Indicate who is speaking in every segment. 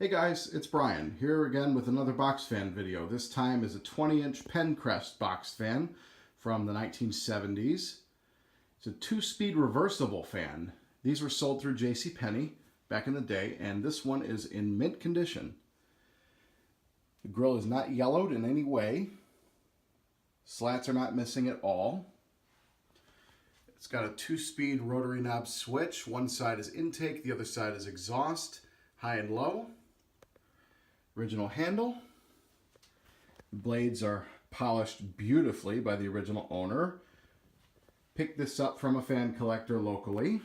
Speaker 1: Hey guys, it's Brian, here again with another box fan video. This time is a 20-inch Penncrest box fan from the 1970s. It's a 2-speed reversible fan. These were sold through JC Penney back in the day, and this one is in mint condition. The grill is not yellowed in any way. Slats are not missing at all. It's got a 2-speed rotary knob switch. One side is intake, the other side is exhaust, high and low. Original handle. The blades are polished beautifully by the original owner. Picked this up from a fan collector locally.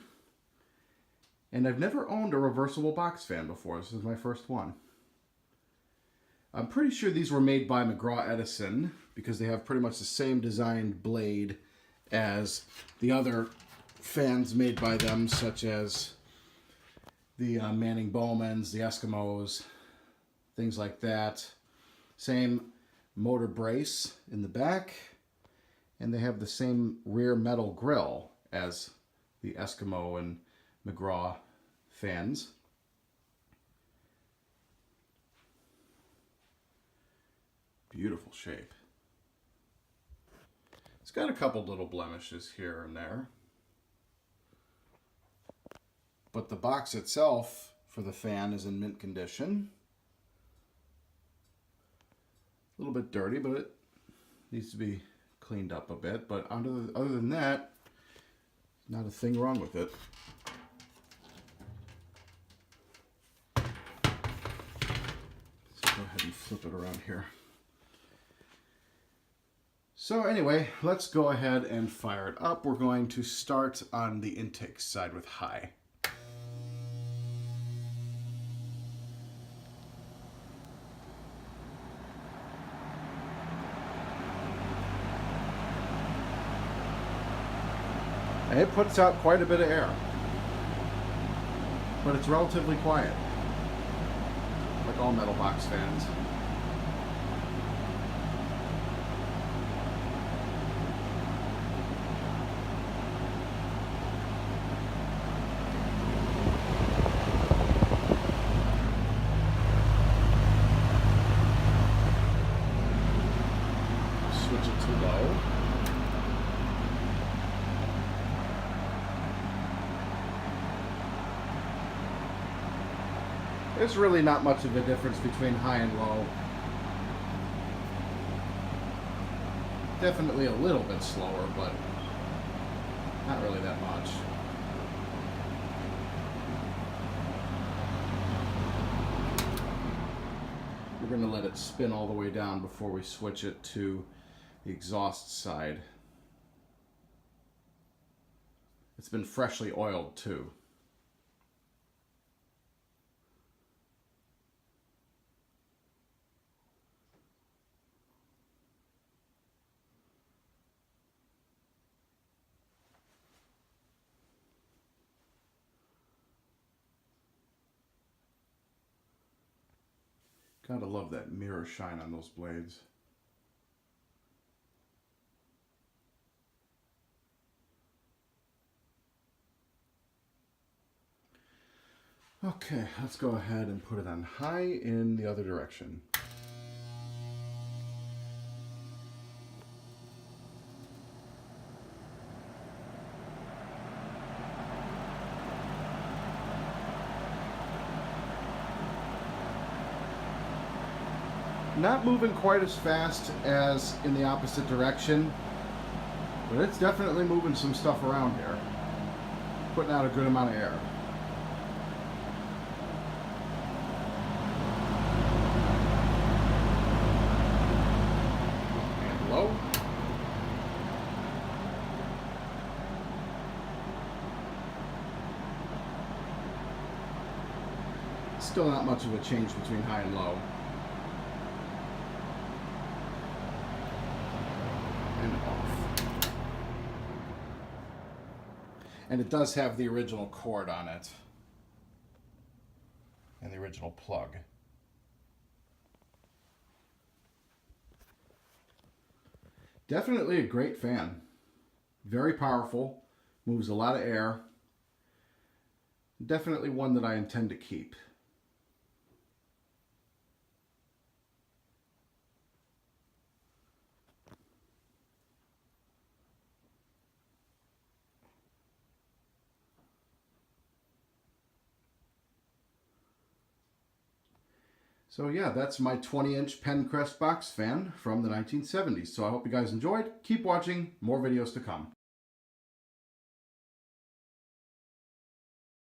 Speaker 1: And I've never owned a reversible box fan before. This is my first one. I'm pretty sure these were made by McGraw Edison because they have pretty much the same designed blade as the other fans made by them, such as the Manning Bowmans, the Eskimos, things like that. Same motor brace in the back, and they have the same rear metal grill as the Eskimo and McGraw fans. Beautiful shape. It's got a couple little blemishes here and there, but the box itself for the fan is in mint condition. A little bit dirty, but it needs to be cleaned up a bit. But other than that, not a thing wrong with it. Let's go ahead and flip it around here. So anyway, let's go ahead and fire it up. We're going to start on the intake side with high. And it puts out quite a bit of air, but it's relatively quiet, like all metal box fans. Switch it to low. There's really not much of a difference between high and low. Definitely a little bit slower, but not really that much. We're going to let it spin all the way down before we switch it to the exhaust side. It's been freshly oiled too. Gotta love that mirror shine on those blades. Okay, let's go ahead and put it on high in the other direction. Not moving quite as fast as in the opposite direction, but it's definitely moving some stuff around here, putting out a good amount of air. And low. Still not much of a change between high and low. And off. And it does have the original cord on it and the original plug. Definitely a great fan. Very powerful, moves a lot of air. Definitely one that I intend to keep. So yeah, that's my 20-inch Penncrest box fan from the 1970s. So I hope you guys enjoyed. Keep watching, more videos to come.